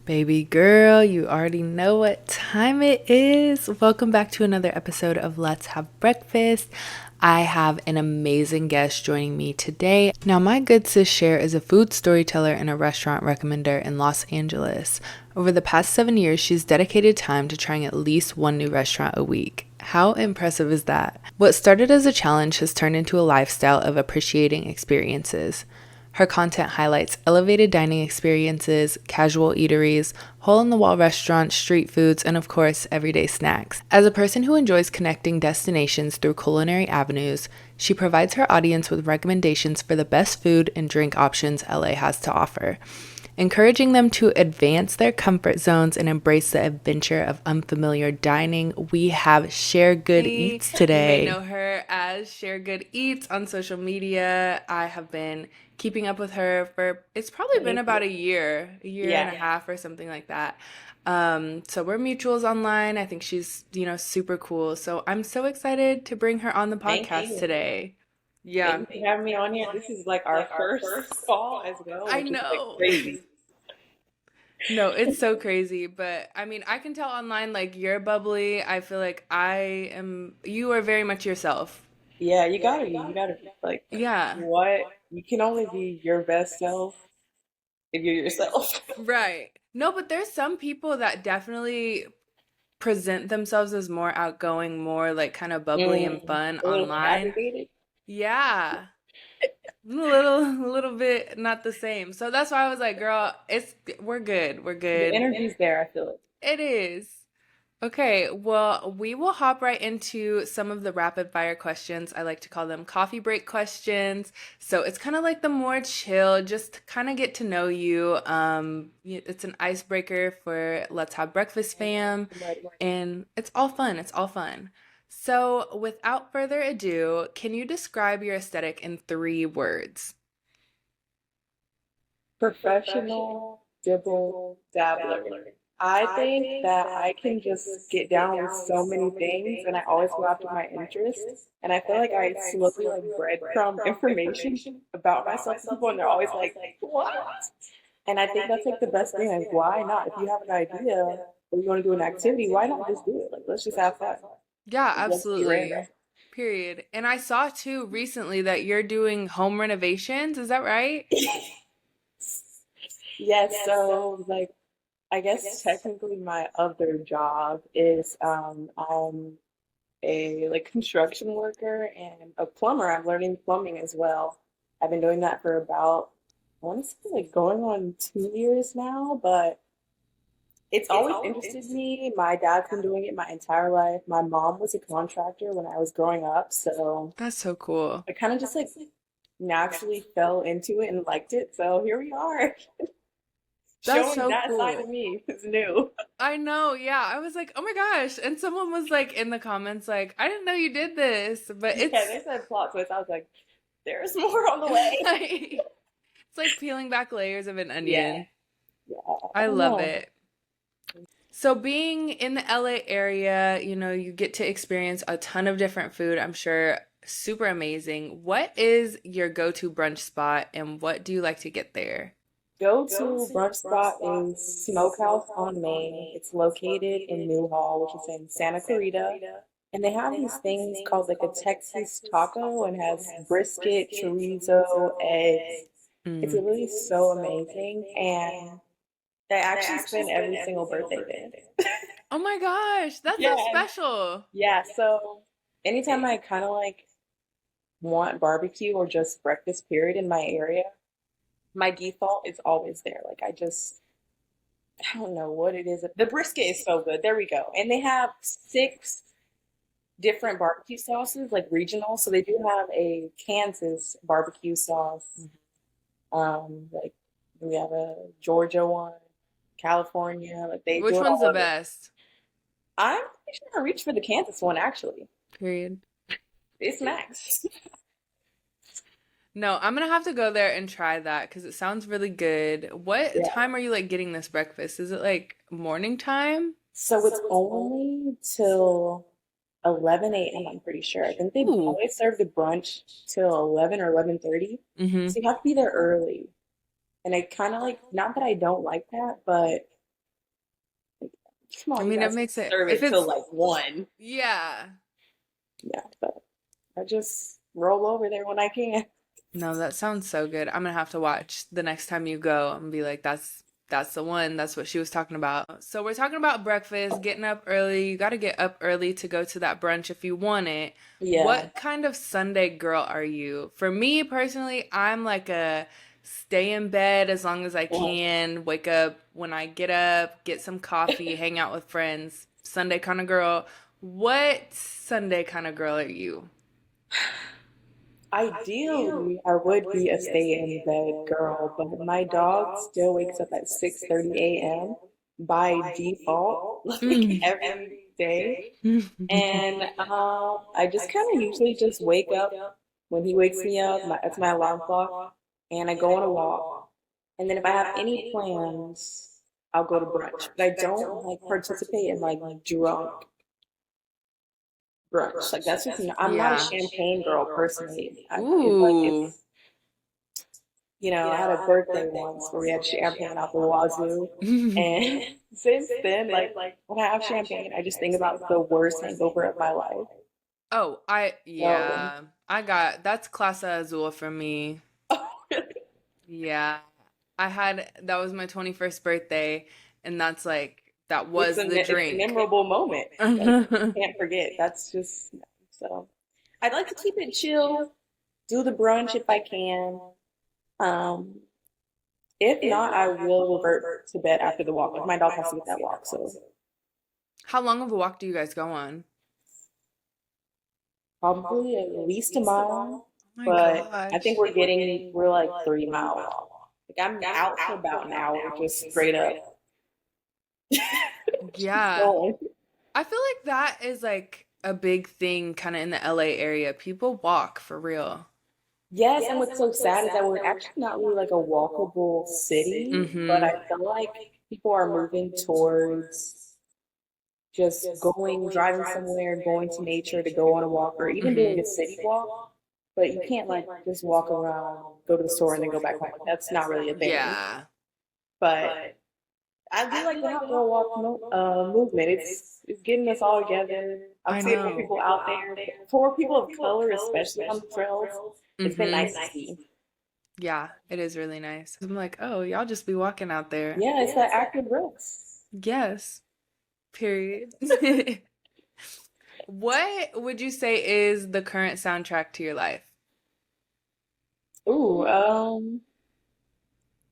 Baby girl, you already know what time it is. Welcome back to another episode of Let's Have Breakfast. I have an amazing guest joining me today. Now, my good sis Cher is a food storyteller and a restaurant recommender in Los Angeles. Over the past 7 years, she's dedicated time to trying at least one new restaurant a week. How impressive is that? What started as a challenge has turned into a lifestyle of appreciating experiences. Her content highlights elevated dining experiences, casual eateries, hole-in-the-wall restaurants, street foods, and of course, everyday snacks. As a person who enjoys connecting destinations through culinary avenues, she provides her audience with recommendations for the best food and drink options LA has to offer, encouraging them to advance their comfort zones and embrace the adventure of unfamiliar dining. We have Cher Good Eats today. You may know her as Cher Good Eats on social media. I have been keeping up with her for, it's probably been about a year and a half or something like that. So we're mutuals online. I think she's, super cool. So I'm so excited to bring her on the podcast today. Yeah. Thank you for having me on here. This is like our first call as well, I which is like know. crazy. No, it's so crazy, but I mean, I can tell online like you're bubbly. I feel like you are very much yourself. Yeah, you gotta be. You gotta be like, Yeah, what? You can only be your best self if you're yourself. right. No, but there's some people that definitely present themselves as more outgoing, more like kind of bubbly and fun A little online. fabricated. Yeah. A little bit not the same. So that's why I was like, girl, we're good. We're The good. energy's there, I feel it. It is. Okay, well, we will hop right into some of the rapid fire questions. I like to call them coffee break questions. So it's kind of like the more chill, just to kind of get to know you. It's an icebreaker for Let's Have Breakfast fam, and it's all fun. It's all fun. So without further ado, can you describe your aesthetic in 3 words? Professional dibble dabbler. I think that I can just get down with so many things and I always go after my interests. And I feel like I slowly like breadcrumb information about myself to people and they're always like, what? And I think that's like the best thing. Like, why not? If you have an idea or you want to do an activity, why not just do it? Like, let's just have fun. Yeah, Let's be random. absolutely. Period. And I saw too recently that you're doing home renovations. Is that right? Yes, so like I guess technically my other job is I'm a like construction worker and a plumber. I'm learning plumbing as well. I've been doing that for about I want to say like going on 2 years now, but it's always interested me. My dad's been doing it my entire life. My mom was a contractor when I was growing up, so That's so cool. I kind of just like naturally fell into it and liked it. So here we are. That's Showing so that side of cool. me is new. I know, yeah. I was like, oh my gosh. And someone was like in the comments, like, I didn't know you did this. But Yeah, it's they said plot twist. I was like, there's more on the way. it's like peeling back layers of an Yeah, onion. yeah. I I don't love know. it. So being in the LA area, you get to experience a ton of different food. I'm sure super amazing. What is your go-to brunch spot and what do you like to get there? Go-to brunch spot is Smokehouse on Main. It's located in Newhall, which is in Santa Clarita. And they have these things called like a Texas taco and has brisket, chorizo, eggs. It's Mm. really so amazing. And they actually spend every single birthday there. Oh my gosh, that's Yeah, so special. yeah. So anytime I kind of like want barbecue or just breakfast period in my area, my default is always there. Like I don't know what it is. The brisket is so good. There we go. And they have 6 different barbecue sauces, like regional. So they do have a Kansas barbecue sauce. Like we have a Georgia one, California. Like they Which do it one's all the over. best? I'm pretty sure I reached for the Kansas one actually. Period. It's max. No, I'm gonna have to go there and try that because it sounds really good. What Yeah. time are you like getting this breakfast? Is it like morning time? So it's only till 11 a.m. I'm pretty sure. I think they Ooh. always serve the brunch till 11 or 11:30. Mm-hmm. So you have to be there early. And I kind of like, not that I don't like that, but come I on, you mean, it guys can makes it serve if it till it's like one. yeah. Yeah, but I just roll over there when I can. No, that sounds so good. I'm gonna have to watch the next time you go and be like, that's the one. That's what she was talking about. So we're talking about breakfast, getting up early. You got to get up early to go to that brunch if you want it. Yeah. What kind of Sunday girl are you? For me personally, I'm like a stay in bed as long as I can, wake up when I get up, get some coffee, hang out with friends. Sunday kind of girl. What Sunday kind of girl are you? Ideally, I would be a stay in bed girl, but my dog still wakes up at 6:30 a.m. by default, like Mm. every day. And I just kind of usually just wake up when he wakes me up. That's my alarm clock, and I go on a walk. And then if I have any plans, I'll go to brunch. But I don't like participate in like drunk brunch. Like that's just I'm not a Yeah. champagne girl personally. I feel like Ooh. it's I had a birthday once where we had champagne out the wazoo, and since then, like when I have champagne, I just think about the worst hangover of my life. Oh, So, yeah. That's Clase Azul for me. Yeah. That was my 21st birthday, and that was the it's a drink. memorable moment. Like can't forget. That's just so. I'd like to keep it chill. Do the brunch if I can. Um, if not, I will revert to bed after the walk. Like my dog has to get that walk, so How long of a walk do you guys go on? probably at least a mile. Oh my But I think gosh. we're like 3 miles off. Like I'm out for about an hour, just straight up Yeah. going. I feel like that is like a big thing kind of in the LA area. People walk for real. Yes, and what's so sad is that we're actually not really like a walkable city, but Mm-hmm. I feel like people are moving towards just driving somewhere, going to nature to go on a walk, or even doing a Mm-hmm. city walk. But you can't like just walk around, go to the store, and then go back home. Like, that's not really a thing. Yeah. But I do like the hot girl walk movement. It's getting us all together. I'm I seeing more know. people out there, for people of color, especially on the trails. It's been Mm-hmm. nice to see. Yeah, it is really nice. I'm like, oh, y'all just be walking out there. Yeah, it's that active roots. Yes. Period. What would you say is the current soundtrack to your life? Ooh,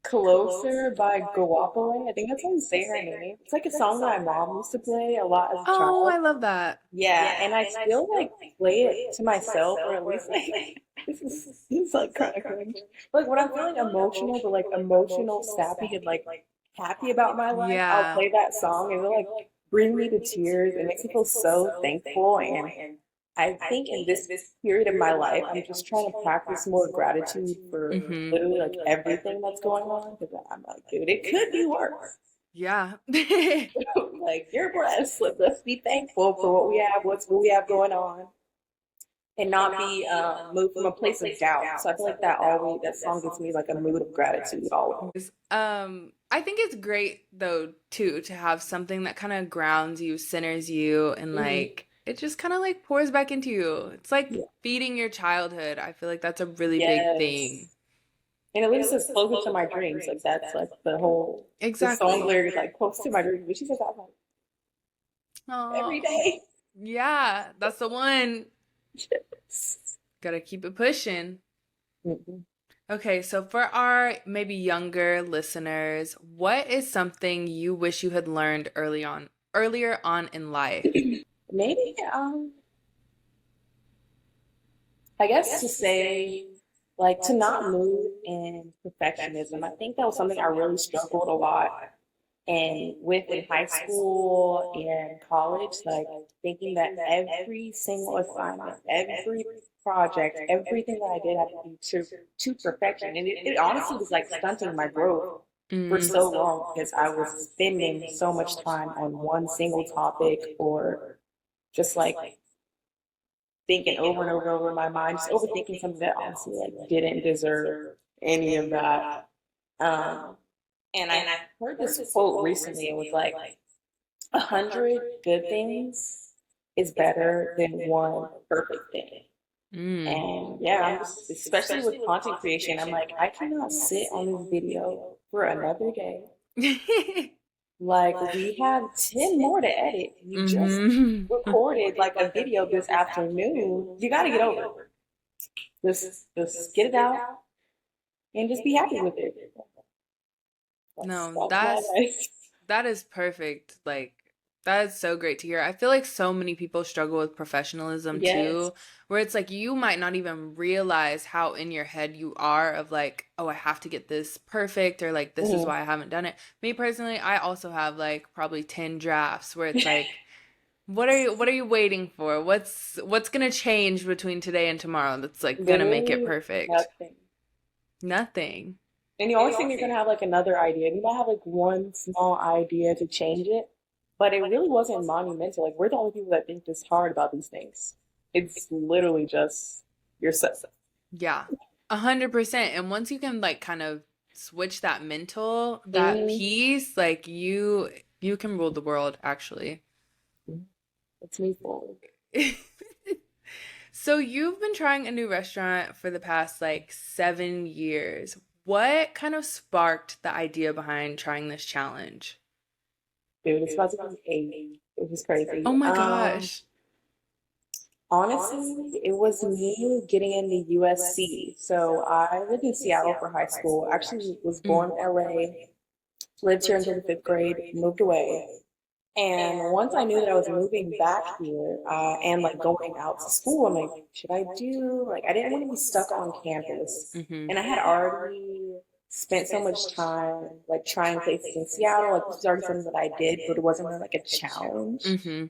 Closer by Guapole. I think that's how you say her name. It's like a song that my mom used to play a lot as a Oh, I child. love that. Yeah, and I still like play it to myself, or at least like this is like kind of cringe. Like when I'm feeling emotional, but like emotional, sappy, and like happy about my life, I'll Yeah. play that song and it'll like bring me to tears. It makes me feel so thankful, and I think in this period of my life, I'm just trying to practice more gratitude for Mm-hmm. literally like everything that's going on because I'm like, dude, it could be worse. Yeah. Like you're blessed. Let's be thankful for what we have going on, and not be moved from a place of doubt. So I feel like that song gives me like a mood of gratitude always. I think it's great though too to have something that kind of grounds you, centers you, and Hmm. like it just kind of like pours back into you. It's like Yeah. feeding your childhood. I feel like that's a really big thing. Yes. And at least it's closer to my dreams. Like that's like the song Exactly. lyric is like close to my dreams. But she says that like every Oh, day. yeah, that's the one. Gotta keep it pushing. Mhm. Okay, so for our maybe younger listeners, what is something you wish you had learned earlier on in life? Maybe I guess to say like to not move in perfectionism. I think that was something I really struggled a lot and with in high school and college, like thinking that every single assignment, every project, everything that I did had to be to perfection. And it honestly was like stunting my growth for Mm, so long because I was spending so much time on one single topic or just like thinking over and over and over in my mind, just overthinking something that honestly like didn't deserve any of that. Um, and I heard this quote recently. It was like, 100 good things is better than one perfect thing. Mm. And yeah, I'm just, especially with content creation, I'm like, I cannot sit on this video for another day. Like, we have 10 more to edit. You just Hmm. recorded like a video this afternoon. You got to get over it. Just get it out and just be happy with it. No, That's my advice. that is perfect. Like, that is so great to hear. I feel like so many people struggle with professionalism Yes. too, where it's like you might not even realize how in your head you are of like, oh, I have to get this perfect, or like this is Mhm. why I haven't done it. Me personally, I also have like probably 10 drafts where it's like, what are you waiting for? What's gonna change between today and tomorrow that's like gonna make it Literally perfect? nothing. Nothing. And you always think you're gonna have like another idea. And you might have like one small idea to change it, but it really wasn't monumental. Like we're the only people that think this hard about these things. It's literally just yourself. Yeah, 100%. And once you can like kind of switch that mental, that Mm, piece, like you can rule the world actually. let's move forward. So you've been trying a new restaurant for the past like 7 years. What kind of sparked the idea behind trying this challenge? Dude, it's about to be 8. It was crazy. Oh my gosh. Honestly, it was me getting into USC. So I lived in Seattle for high school. Actually, was born in LA, lived here until the 5th grade, moved away. And once I knew that I was moving back here and like going out to school, I'm like, should I do like I didn't want to be stuck on campus, Mm-hmm. and I had already spent so much time like trying places in Seattle. Like this was already something that I did, but it wasn't really like a challenge. Mm-hmm.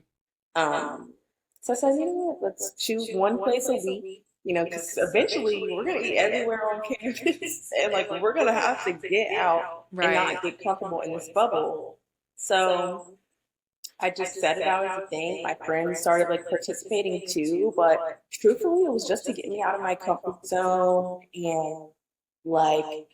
Um, so I said, you know what, let's choose one place a week. You know, because eventually we're gonna eat everywhere on campus, and like we're gonna have to get out and Right. not get comfortable in this bubble. So I just set it out as a thing. My friends started like participating too, but truthfully, it was just to get me out of my comfort zone and like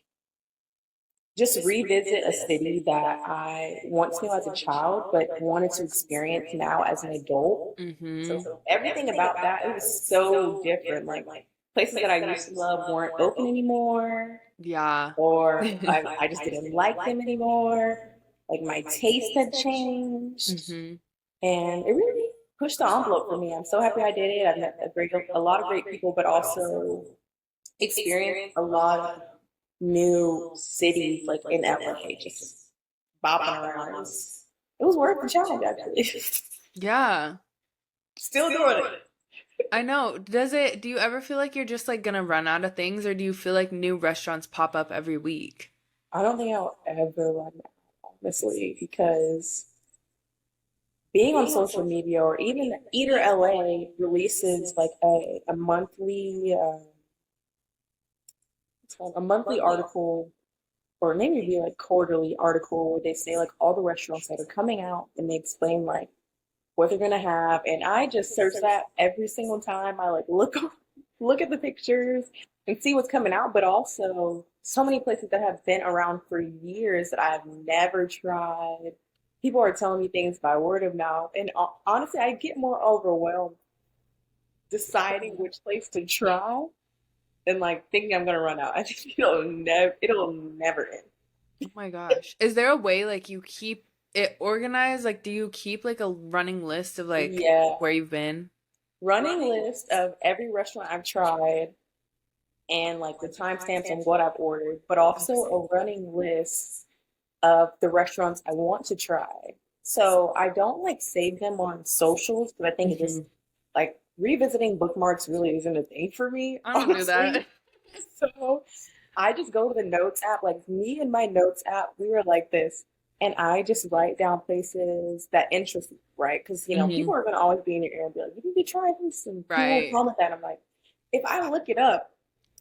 just revisit a city that I once knew as a child, but wanted to experience now as an adult. Mm-hmm. So everything about that, it was so different. Like places that I used to love weren't open anymore, Yeah. or I just didn't like them anymore. Like my taste had changed. Mm-hmm. And it really pushed the envelope for me. I'm so happy I did it. I've met a lot of great people, but also experienced a lot of new cities like in LA, just bopping around. It was worth the challenge actually. Yeah. Still doing it. I know. Do you ever feel like you're just like gonna run out of things, or do you feel like new restaurants pop up every week? I don't think I'll ever run out, honestly, because being on social media or even Eater LA releases like a monthly it's called a monthly article or maybe it'd be like quarterly article where they say like all the restaurants that are coming out and they explain like what they're gonna have. And I just search that every single time. I like look at the pictures and see what's coming out, but also so many places that have been around for years that I've never tried. People are telling me things by word of mouth, and honestly, I get more overwhelmed deciding which place to try than like thinking I'm gonna run out. I think it'll never end. Oh my gosh. Is there a way like you keep it organized? Like, do you keep like a running list of like Yeah, where you've been? running list of every restaurant I've tried and like the timestamps on what I've ordered, but also a running list of the restaurants I want to try. So I don't like save them on socials because I think it Hmm. just like revisiting bookmarks really isn't a thing for me, I don't do honestly. that. So I just go to the notes app. Like me and my notes app, we were like this. And I just write down places that interest me, right? Because, Hmm. people are going to always be in your ear and be like, you need to try this. And people will Right. comment that. I'm like, if I look it up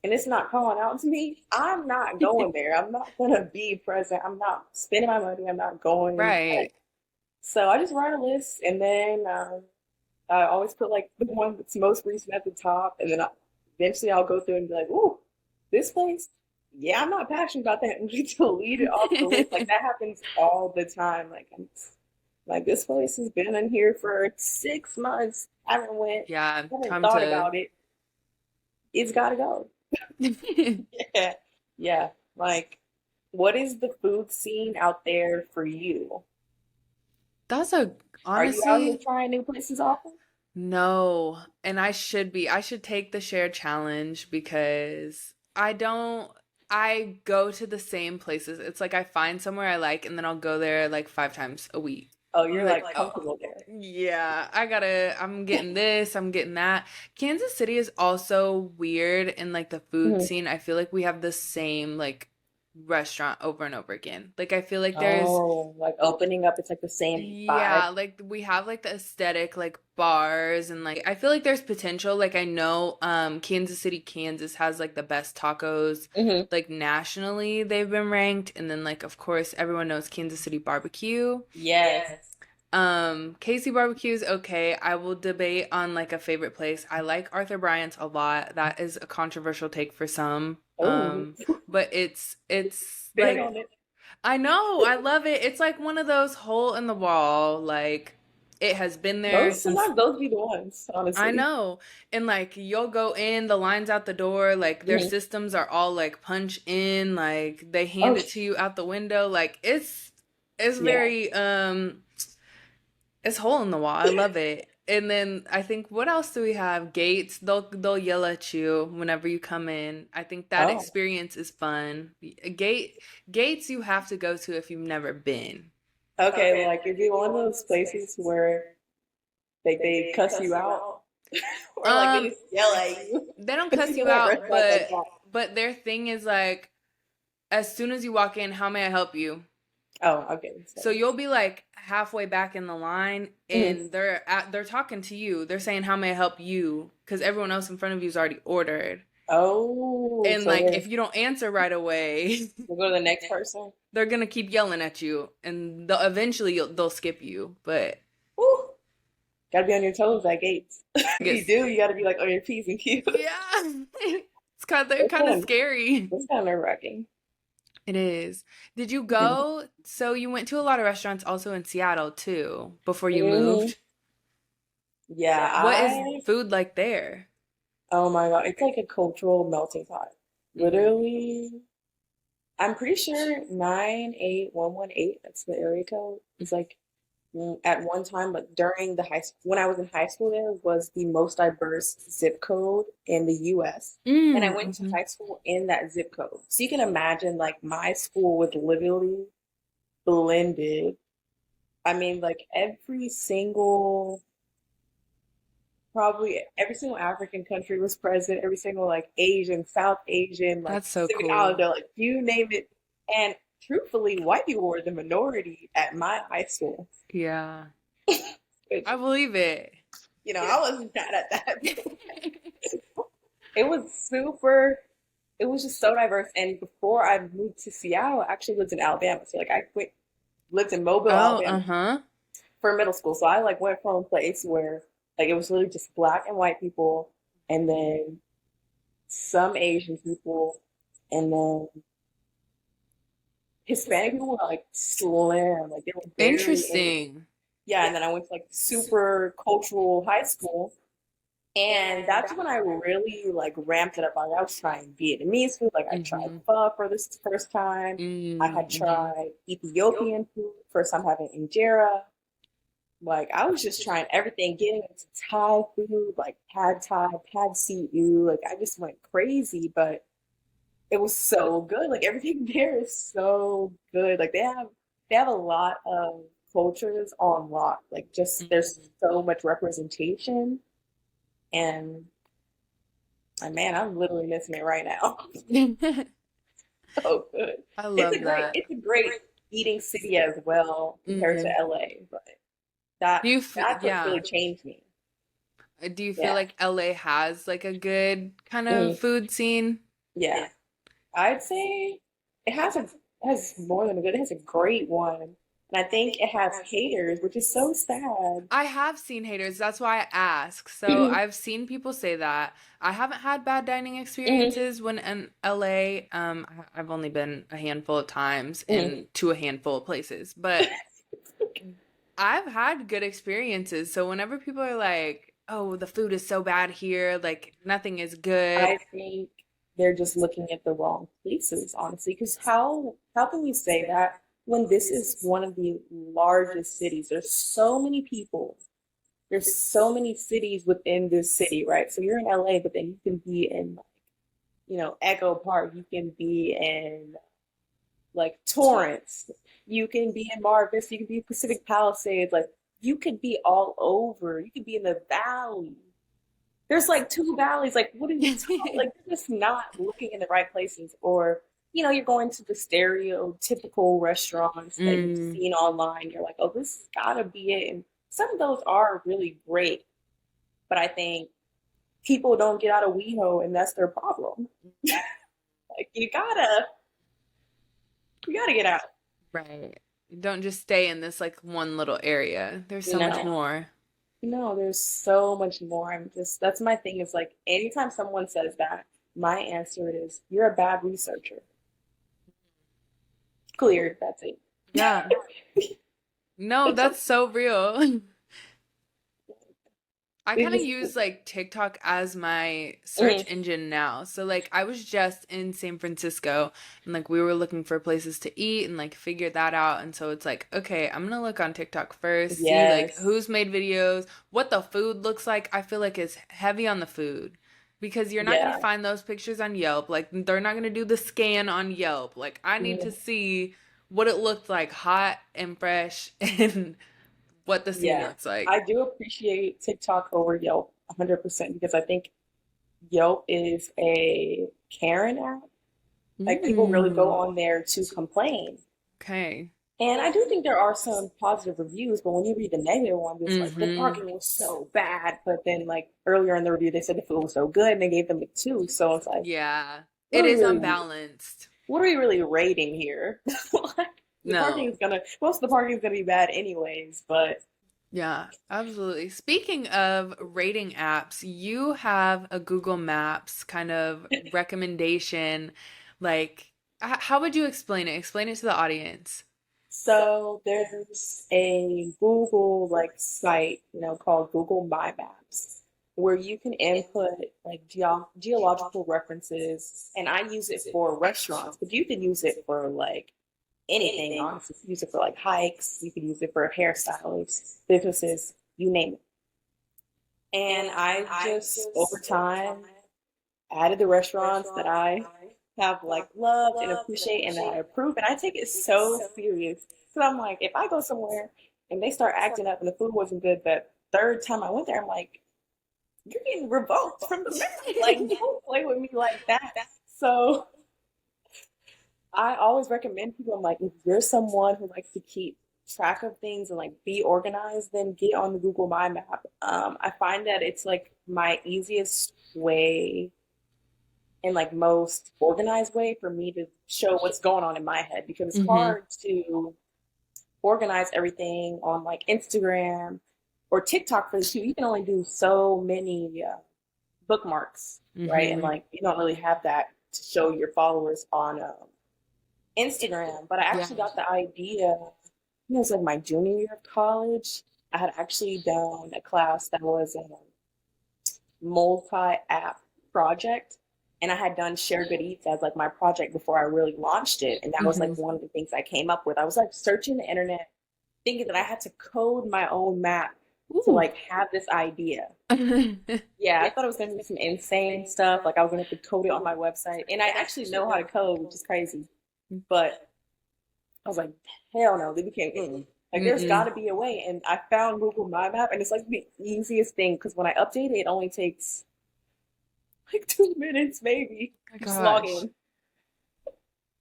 and it's not calling out to me, I'm not going there. I'm not going to be present. I'm not spending my money. I'm not going. Right. So I just write a list and then I always put like the one that's most recent at the top. And then eventually I'll go through and be like, ooh, this place, yeah, I'm not passionate about that. And we delete it off the list. Like that happens all the time. Like Like this place has been in here for 6 months. Yeah, Haven't time thought to about it. It's gotta go. Yeah. Yeah. Like, what is the food scene out there for you? That's a Are you out here honestly trying new places often? no, and I should be. I should take the share challenge because I go to the same places. It's like I find somewhere I like and then I'll go there like 5 times a week. Oh, I'm you're like, like oh, comfortable there. yeah, I'm getting this, I'm getting that. Kansas City is also weird in like the food Mhm. scene. I feel like we have the same like restaurant over and over again. Like I feel like there's Oh, like opening up, it's like the same vibe. yeah, like we have like the aesthetic like bars and like I feel like there's potential. Like I know Kansas City, Kansas has like the best tacos Hmm. like nationally they've been ranked and then like of course everyone knows Kansas City barbecue. Yes. Casey barbecue is okay. I will debate on like a favorite place. I like Arthur Bryant's a lot. That is a controversial take for some. Oh, But it's been like on it. I know, I love it. It's like one of those hole in the wall, like it has been there Those since sometimes those be the ones, I honestly. know. And like you'll go in, the lines out the door, like their Hmm. systems are all like punch in, like they Oh, hand it to you out the window. Like it's yeah. very it's hole in the wall. I love it. And then I think what else do we have? Gates. They'll yell at you whenever you come in. I think that Oh, experience is fun. Gates you have to go to if you've never been. okay. Like, is it one of those places where like they cuss you out, or like they Um, just yell at you? they don't I've cuss seen you like out, restaurants like that. but their thing is like as soon as you walk in, how may I help you? Oh, okay. So So, you'll be like halfway back in the line mhm. and they're talking to you. They're saying how may I help you? Because everyone else in front of you is already ordered. Oh, And so like then if you don't answer right away, we'll go to the next person. they're gonna keep yelling at you, and they'll skip you. But Woo, gotta be on your toes at gates. I If you guess do, you gotta be like on your P's and Q's. yeah, they're That's kind of kind of scary. that's kind of nerve-wracking. It is. Did you Mhm. go? So you went to a lot of restaurants also in Seattle too before you Mhm. moved. Yeah, What is I. food like there? Oh my God, it's like a cultural melting pot. Hmm. Literally, I'm pretty sure 98118, that's the area code, is like at one time, but during the high school, when I was in high school, there was the most diverse zip code in the US. And I went to Mm-hmm. high school in that zip code. So you can imagine, like, my school was literally blended. I mean, like, probably every single African country was present, every single, like, Asian, South Asian, like, That's so Pacific cool. Islander, like, you name it. And truthfully, white people were the minority at my high school, Yeah, which, I believe it. I wasn't mad at that. It was super, it was just so diverse. And before I moved to Seattle, I actually lived in Alabama. So like lived in Mobile, Oh, Alabama uh-huh. for middle school. So I like went from a place where like it was literally just black and white people and then some Asian people and then Hispanic people were like slim. Like they were barely any. Interesting. Yeah, and then I went to like super cultural high school. And that's when I really like ramped it up. Like I was trying Vietnamese food. Like I tried Mm-hmm. pho for this first time. I had Mm-hmm. tried Ethiopian food. First time having injera. Like I was just trying everything, getting into Thai food, like pad Thai, pad see ew. Like I just went crazy, but it was so good. Like everything there is so good. Like they have a lot of cultures on lock. Like just there's so much representation and man, I'm literally missing it right now. Mm-hmm. So good. I It's love a great that. it's a great eating city as well compared to Hmm. LA, but that that's what Yeah. really changed me. Do you feel Yeah. like LA has like a good kind of Mhm. food scene? Yeah. I'd say it has more than a good, it has a great one. And I think it has haters, which is so sad. I have seen haters. That's why I ask. So I've seen people say that. I haven't had bad dining Mhm. experiences when in LA. I've only been a handful of times Mhm. and to a handful of places, but I've had good experiences. So whenever people are like, "Oh, the food is so bad here, like nothing is good." I think they're just looking at the wrong places, honestly. Because how can you say that when this is one of the largest cities? There's so many people. There's so many cities within this city, right? So you're in LA, but then you can be in, Echo Park. You can be in like Torrance. You can be in Mar Vista. You can be in Pacific Palisades. Like you could be all over. You could be in the valley. There's like two valleys. Like, what are you talking? Like, you're just not looking in the right places. Or, you're going to the stereotypical restaurants that you've Mm. seen online. You're like, oh, this has gotta be it. And some of those are really great, but I think people don't get out of WeHo, and that's their problem. Like, you gotta get out. Right. Don't just stay in this like one little area. There's so much No, more. no, there's so much more. That's my thing is like, anytime someone says that, my answer is, you're a bad researcher. Clear, that's it. Yeah. No, that's so real. I They kind of just, use like TikTok as my search mhm, engine now. So like I was just in San Francisco and like we were looking for places to eat and like figure that out. And so it's like, okay, I'm gonna look on TikTok first, see like yes, who's made videos, what the food looks like. I feel like it's heavy on the food because you're not gonna yeah, find those pictures on Yelp. Like they're not gonna do the scan on Yelp. Like I need to mhm, see what it looked like hot and fresh and what the scene yeah. looks like. I do appreciate TikTok over Yelp 100% because I think Yelp is a Karen app. Like people really go Mm. on there to complain. Okay. And I do think there are some positive reviews, but when you read the negative ones, it's like the Mm-hmm. parking was so bad. But then, like earlier in the review, they said the food was so good, and they gave them a two. So it's like, Yeah. what It are we is really, unbalanced. what are we really rating here? Like, the parking No. is gonna, most of the parking is gonna be bad anyways. But Yeah, absolutely. Speaking of rating apps, you have a Google Maps kind of recommendation. Like, how would you explain it? Explain it to the audience. so there's a Google like site, called Google My Maps, where you can input like geological references, and I use it for restaurants, but you can use it for like anything, honestly. You can use it for like hikes, you can use it for hairstylists, businesses, you name it. And I've just over time added the restaurants that I have like loved and appreciate and that I approve. And I take it so serious. So I'm like, if I go somewhere and they start acting up and the food wasn't good that third time I went there, I'm like, you're getting revoked from the map. Like, don't play with me like that. So I always recommend people, I'm like, if you're someone who likes to keep track of things and like be organized, then get on the Google My Map. I find that it's like my easiest way and like most organized way for me to show what's going on in my head because it's Mm-hmm. hard to organize everything on like Instagram or TikTok for the shoot. You can only do so many bookmarks, right? And Mm-hmm. like you don't really have that to show your followers on Instagram. But I Yeah. actually got the idea. It was like my junior year of college. I had actually done a class that was a multi-app project, and I had done Share Good Eats as like my project before I really launched it. And that was like Mm-hmm. one of the things I came up with. I was like searching the internet, thinking that I had to code my own map to Ooh. like have this idea. Yeah, I thought it was gonna be some insane stuff. Like I was gonna have to code it on my website. And I actually know how to code, which is crazy. But I was like, hell no, they became like there's Mm-mm. gotta be a way. And I found Google My Map and it's like the easiest thing because when I update it, it only takes like 2 minutes maybe. My Just log gosh. in.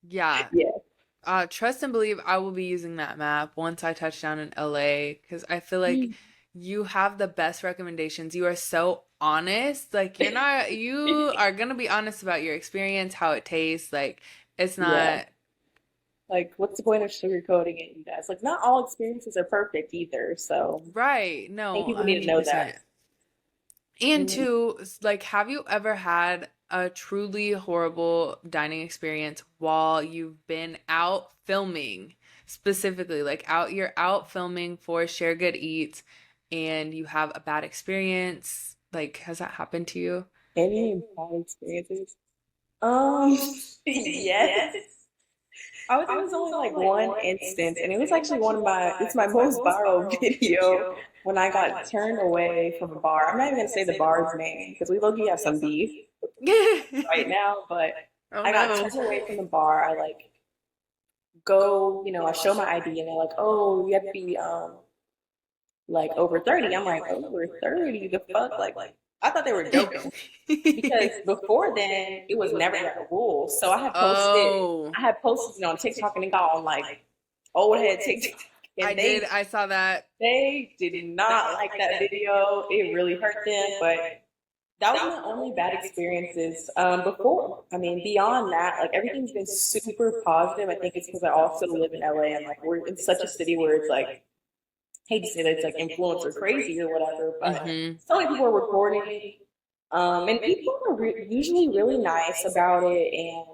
Yeah. Yeah. Trust and believe I will be using that map once I touch down in LA because I feel like you have the best recommendations. You are so honest. Like you are gonna be honest about your experience, how it tastes. Like it's Yeah. not Like what's the point of sugarcoating it, you guys? Like not all experiences are perfect either. So right. I think No, people need to know 100%. that. And Mhm. two, like, have you ever had a truly horrible dining experience while you've been out filming? specifically, like you're out filming for Share Good Eats and you have a bad experience. Like, has that happened to you? Any bad experiences? Um, yes. I would say it was only like one instance, and it was actually it's my most viral video when I got turned away from a bar. I'm not even gonna say the bar's name because we low-key have some beef right now, but Oh I got no. turned away from the bar. I like go, I show my ID and they're like, oh, you have to be like over 30. I'm like, over 30? The fuck? Like I thought they were joking. Because before then it was never that rule. So Oh, I had posted on TikTok and it got on like old head TikTok I and did. I saw that. they did not like that video. It really hurt them, but that was my only bad experiences. Before, I mean, beyond that, like everything's been super positive. I think it's because I also live in LA and like we're in such a city where it's like, hate to say that it's like influencer crazy or whatever, but Mm-hmm. so many people are recording. And people are usually really nice about it. And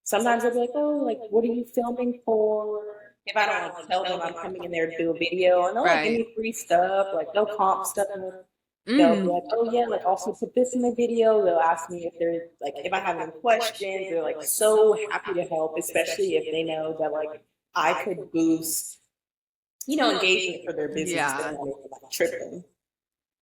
sometimes they'll be like, oh, like, what are you filming for? If I don't like tell them I'm coming in there to do a video, and they'll like give Right. me free stuff, like they'll comp stuff. And they'll be Mm. like, oh yeah, like also put this in the video. They'll ask me if they're like, if I have any questions. They're like so happy to help, especially if they know that like I could boost, engagement for their business. They Yeah. don't even like tripping.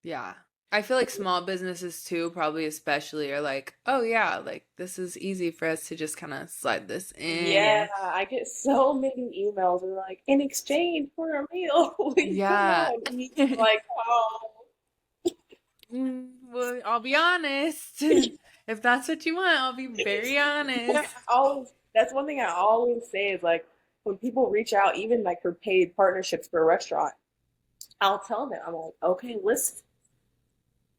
Yeah. I feel like small businesses too, probably especially, are like, oh yeah, like this is easy for us to just kind of slide this in. Yeah, And I get so many emails and like in exchange for a meal, will you come yeah. out and eat? Like, oh, Well, I'll be honest. If that's what you want, I'll be very yeah, honest. that's one thing I always say is like when people reach out, even like for paid partnerships for a restaurant, I'll tell them, I'm like, okay, listen,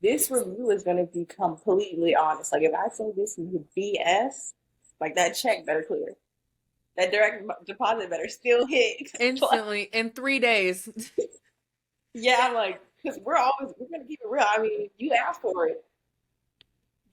this review is going to be completely honest. Like, if I say this is BS, like that check better clear. That direct deposit better still hit. Like, Instantly in 3 days. yeah, I'm like, because we're gonna keep it real. I mean, you asked for it,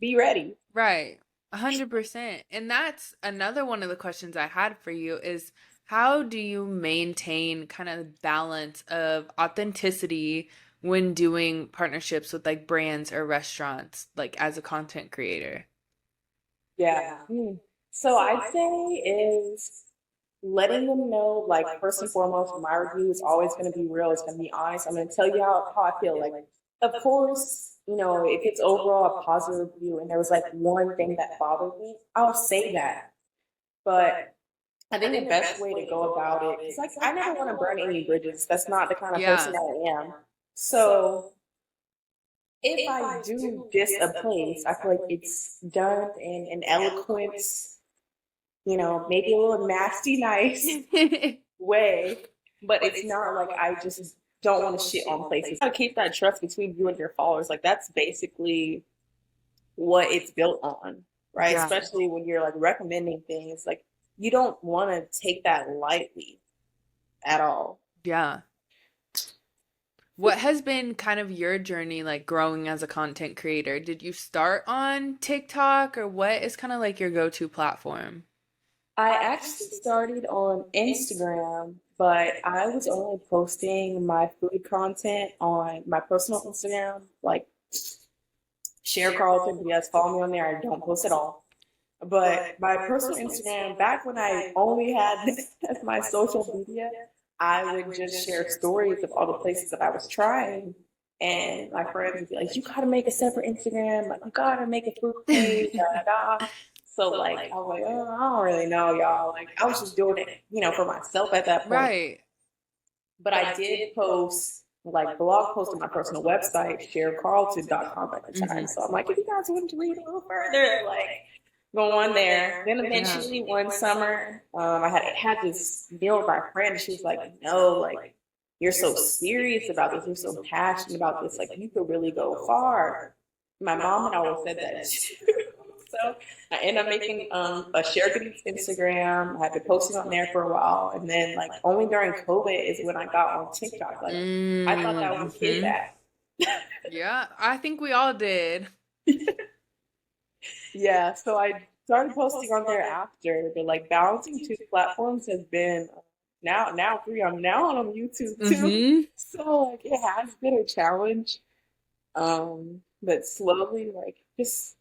be ready. Right. 100%. And that's another one of the questions I had for you is how do you maintain kind of balance of authenticity when doing partnerships with like brands or restaurants, like as a content creator? Yeah. So I'd say is letting them know, like first and foremost, my review is always going to be real. It's going to be honest. I'm going to tell you how I feel. Like, of course, if it's overall a positive review and there was like one thing that bothered me, I'll say that. But I think the best way to go about it, because like I never want to burn any bridges. That's not the kind of person Yeah. I am. So if I do diss a place, I feel like it's done in an eloquent, maybe a little nasty, nice way, but it's not like I just don't want to shit on places. I keep that trust between you and your followers. Like that's basically what it's built on, right? Yeah. Especially when you're like recommending things, like you don't want to take that lightly at all. Yeah. What has been kind of your journey like growing as a content creator? Did you start on TikTok or what is kind of like your go-to platform? I actually started on Instagram, but I was only posting my food content on my personal Instagram, like Cher Carlton. If you guys follow me on there, I don't post at all. But my personal Instagram, back when I only had this as my social media, I would just share stories of all the places that I was trying. And my friends would be like, you gotta make a separate Instagram, like you gotta make a food page, da da da. So like I was like, oh, I don't really know, y'all. Like I was just doing it, for myself at that point. Right. But I did post like blog posts on my personal website, sharecarlton.com at the time. Mm-hmm. So I'm like, if you guys want to read a little further, like go on there. Then eventually one summer, I had this deal with my friend. She was like, no, like you're so serious about this. You're so passionate about this. Like you could really go far. My mom had always said that too. So I ended up making a Share Good Eats Instagram. I had been posting on there for a while, and then like only during COVID is when I got on TikTok. Like I thought that was his app. Yeah, I think we all did. Yeah, so I started posting on there after, but like balancing two platforms has been now 3. I'm now on YouTube too. Mm-hmm. So like it has been a challenge. But slowly, like just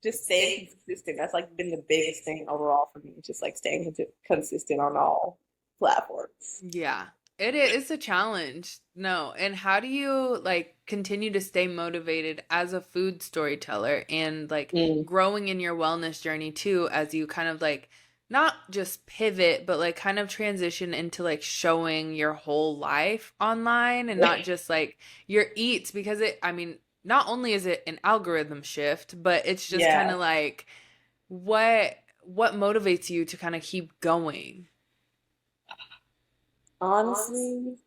staying consistent. That's like been the biggest thing overall for me. Just like staying consistent on all platforms. Yeah. It's a challenge. No. And how do you like continue to stay motivated as a food storyteller and like Mm. growing in your wellness journey too as you kind of like not just pivot but like kind of transition into like showing your whole life online and not just like your eats because I mean, not only is it an algorithm shift, but it's just kind Yeah. of like what motivates you to kind of keep going? Honestly,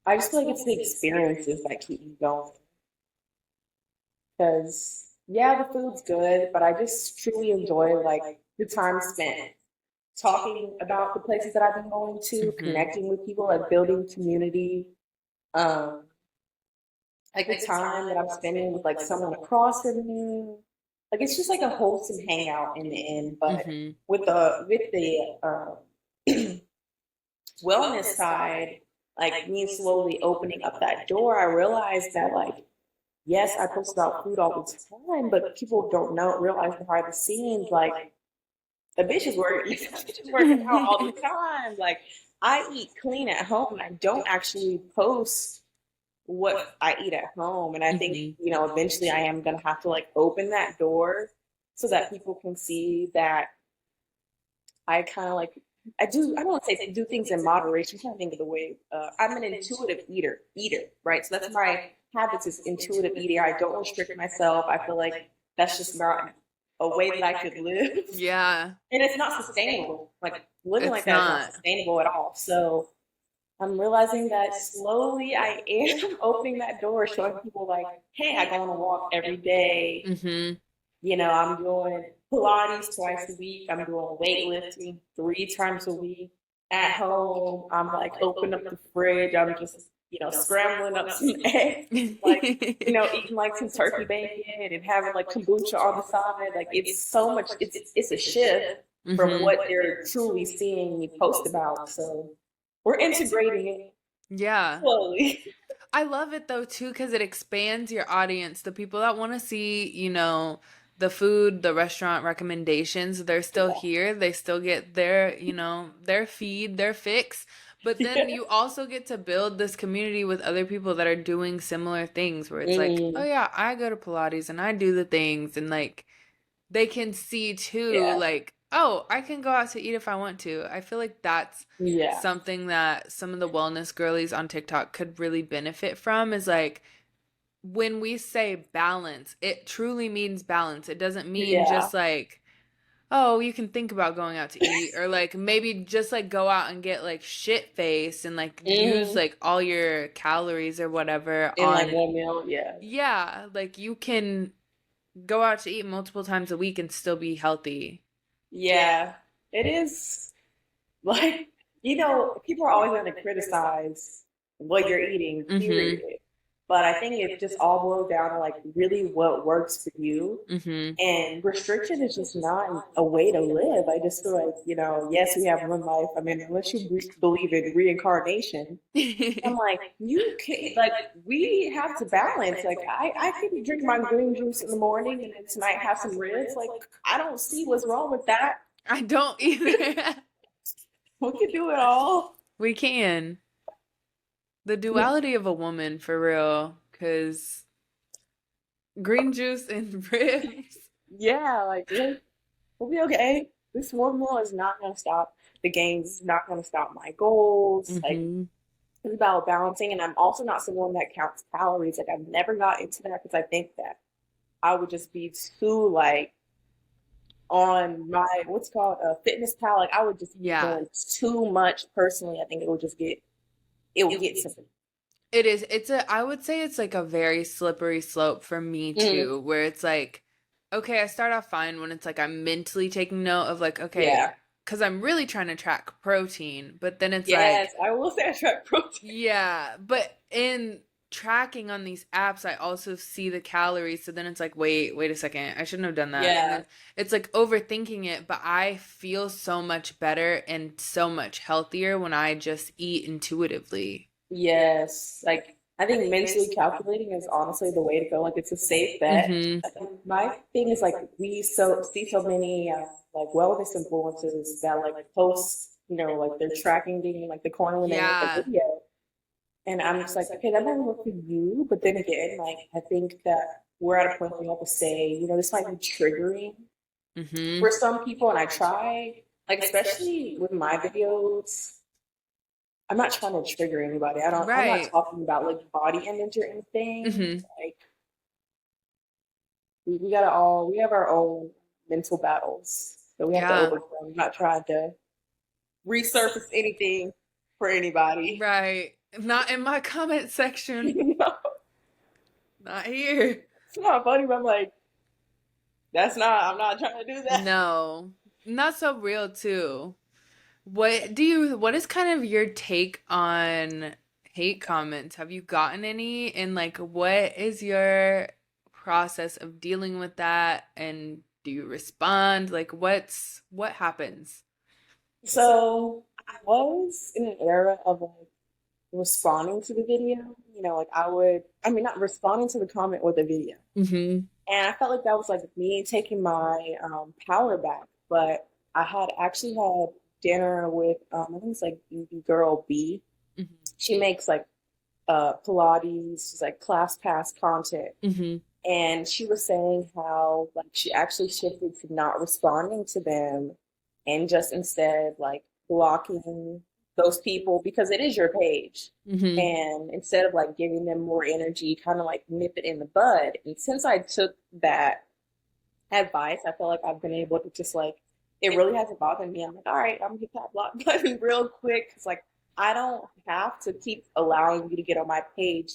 I just feel like it's the experiences that keep me going. Because yeah, the food's good, but I just truly enjoy like the time spent talking about the places that I've been going to, Mhm. connecting with people, like building community. Um, like the time that I'm spending with like someone across from me. Like it's just like a wholesome hangout in the end. But Mhm. with the wellness side, like me slowly opening up that door, I realized that like yes, I post about food all the time, but people don't know realize behind the scenes like the bitch is working, bitch is working out all the time. Like I eat clean at home and I don't actually post what I eat at home. And I think, Mhm. eventually I am going to have to like open that door so that people can see that I kind of like, I don't want to say do things in moderation. I'm trying to think of the way, I'm an intuitive eater, right? So that's my habits is intuitive eating. I don't restrict myself. I feel like that's just not a way that I could live. Yeah, And it's not sustainable. Like living like it's that is not not. sustainable at all. So I'm realizing that slowly I am opening that door, showing people like, hey, I go on a walk every day. Mhm. I'm doing Pilates twice a week. I'm doing weightlifting 3 times a week. At home, I'm like open up the fridge. I'm just, scrambling up some eggs, like, eating like some turkey bacon and having like kombucha on the side. Like it's so much, it's a shift from Mhm. what they're truly seeing me post about. So we're integrating it Yeah. slowly. I love it though too because it expands your audience. The people that want to see, the food, the restaurant recommendations, they're still here. They still get their feed, their fix. But then Yeah. you also get to build this community with other people that are doing similar things where it's like, oh Mm, yeah, I go to Pilates and I do the things and like they can see too, yeah. like, oh, I can go out to eat if I want to. I feel like that's Yeah. something that some of the wellness girlies on TikTok could really benefit from is like when we say balance, it truly means balance. It doesn't mean Yeah. just like, oh, you can think about going out to eat or like maybe just like go out and get like shit faced and like use Mm, like all your calories or whatever in like on, one meal. Yeah. yeah, like you can go out to eat multiple times a week and still be healthy. Yeah. It is like, people are always going to criticize what you're eating, Mhm. period. But I think it just all boils down to like really what works for you. Mhm. And restriction is just not a way to live. I just feel like, yes, we have one life. I mean, unless you believe in reincarnation, I'm like, you can't, like, we have to balance. Like, I can drink my green juice in the morning and then tonight have some ribs. Like, I don't see what's wrong with that. I don't either. We can do it all. We can. The duality of a woman for real, cuz green juice and ribs. Yeah, like, we'll be okay. This one meal is not going to stop the gains, it's not going to stop my goals. Like, Mhm. it's about balancing. And I'm also not someone that counts calories. Like, I've never got into that because I think that I would just be too, like, on my what's called a fitness pal. Like I would just be Yeah. doing too much personally. I think it would get something. It is. I would say it's like a very slippery slope for me Mm, too, where it's like, okay, I start off fine when it's like I'm mentally taking note of like, okay, yeah. because I'm really trying to track protein, but then it's Yes, like, I will say I track protein. yeah, but in tracking on these apps, I also see the calories. So then it's like, wait a second. I shouldn't have done that. And Yeah. then it's like overthinking it, but I feel so much better and so much healthier when I just eat intuitively. Yes. Like I think mentally calculating is honestly the way to go. Like it's a safe bet. Mm-hmm. I think my thing is like we so see so many like wellness influencers that like post, like they're tracking the like the corner when they make a Yeah. video. And I'm just like, okay, that might work for you. But then again, like I think that we're at a point where we have to say, this might be triggering Mm-hmm. for some people. And I try, like especially with my videos, I'm not trying to trigger anybody. I'm not Right. talking about like body image or anything. Mm-hmm. Like we have our own mental battles that we have to Yeah. overcome. I'm not trying to resurface anything for anybody. Right. Not in my comment section. You know? Not here. It's not funny, but I'm like, I'm not trying to do that. No. Not so real too. What is kind of your take on hate comments? Have you gotten any? And like, what is your process of dealing with that? And do you respond? Like, what happens? So I was in an era of like responding to the video. Like I mean, not responding to the comment with the video. Mm-hmm. And I felt like that was like me taking my power back. But I had actually had dinner with I think it's like the girl B. Mm-hmm. She makes like Pilates, she's like class pass content. Mm-hmm. And she was saying how like she actually shifted to not responding to them and just instead like blocking those people because it is your page. Mm-hmm. And instead of like giving them more energy, kind of like nip it in the bud. And since I took that advice, I feel like I've been able to just like, it really hasn't bothered me. I'm like, all right, I'm gonna hit that block button real quick. Cause like, I don't have to keep allowing you to get on my page.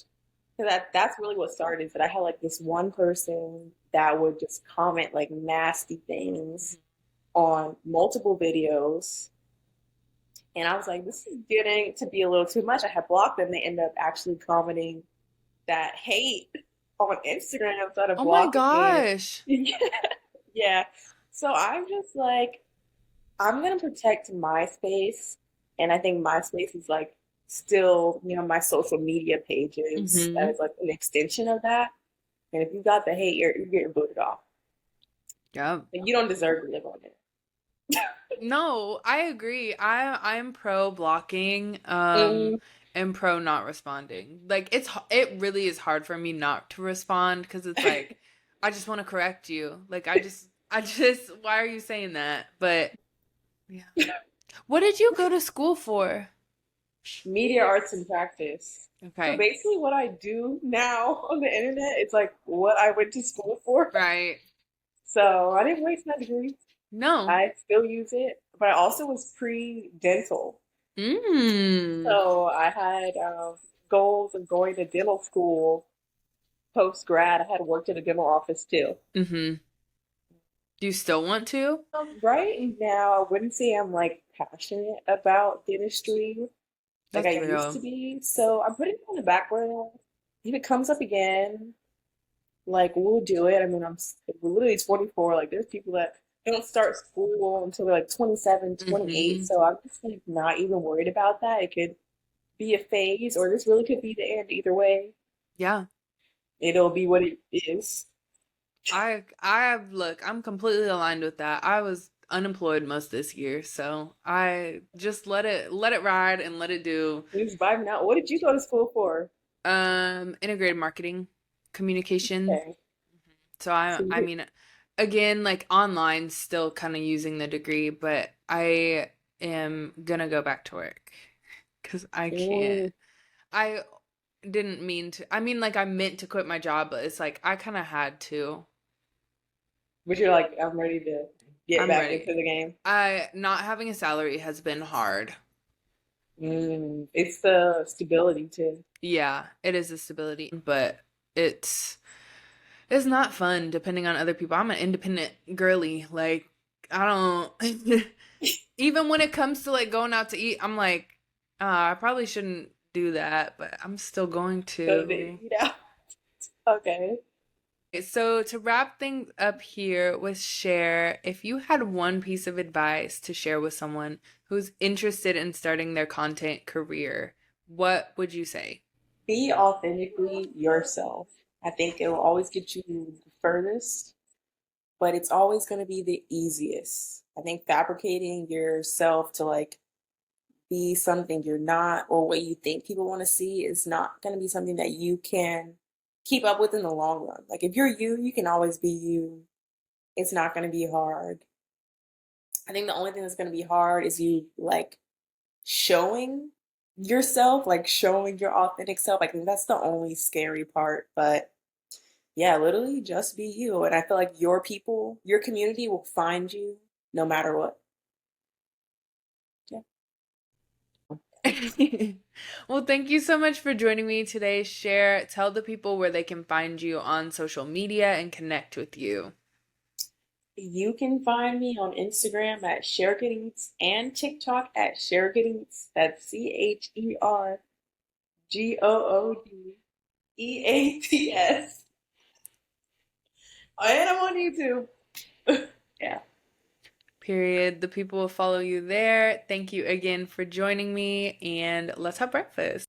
Cause that's really what started is that I had like this one person that would just comment like nasty things on multiple videos. And I was like, this is getting to be a little too much. I had blocked them. They ended up actually commenting that hate on Instagram instead of Oh my blocking me. gosh. Yeah. So I'm just like, I'm gonna protect my space, and I think my space is like still, my social media pages that Mm-hmm. is like an extension of that. And if you got the hate, you're getting booted off. Yeah. And you don't deserve to live on it. No, I agree. I'm pro blocking, Mm, and pro not responding. Like it really is hard for me not to respond because it's like I just want to correct you. Like I just why are you saying that? But yeah. What did you go to school for? Media arts and practice. So Okay. basically, what I do now on the internet, it's like what I went to school for. Right. So I didn't waste my degree. No. I still use it, but I also was pre-dental. Mm. So I had goals of going to dental school post grad. I had worked in a dental office too. Mm-hmm. Do you still want to? Right now, I wouldn't say I'm like passionate about dentistry like That's I used to real. be. So I'm putting it on the back burner. If it comes up again, like we'll do it. I mean, we're literally 24. Like there's people that don't start school until they're like 27, 28. Mm-hmm. So I'm just like not even worried about that. It could be a phase, or this really could be the end. Either way, Yeah. it'll be what it is. Look, I'm completely aligned with that. I was unemployed most this year, so I just let it ride and let it do. It's vibing out. What did you go to school for? Integrated marketing, communication. Okay, So so I mean, again, like online, still kind of using the degree, but I am gonna go back to work because I can't. mm, I didn't mean to. I mean, like I meant to quit my job, but it's like I kind of had to. but you're like, I'm ready to get I'm back ready. into the game. I Not having a salary has been hard. It's the stability too. Yeah, it is a stability, but it's it's not fun depending on other people. I'm an independent girly. Like I don't even when it comes to like going out to eat, I'm like, I probably shouldn't do that, but I'm still going Go to to. eat out. Okay. So, to wrap things up here with Cher, if you had one piece of advice to share with someone who's interested in starting their content career, what would you say? Be authentically yourself. I think it will always get you the furthest, but it's always going to be the easiest. I think fabricating yourself to like be something you're not or what you think people want to see is not going to be something that you can keep up with in the long run. Like if you're you, you can always be you. It's not going to be hard. I think the only thing that's going to be hard is you like showing yourself, like showing your authentic self. I think that's the only scary part. But yeah, literally just be you. And I feel like your people, your community will find you no matter what. Yeah. Well, thank you so much for joining me today. Share, tell the people where they can find you on social media and connect with you. You can find me on Instagram at Chergoodeats and TikTok at Chergoodeats. That's CherGoodeats. And I'm on YouTube. Yeah. Period. The people will follow you there. Thank you again for joining me, and let's have breakfast.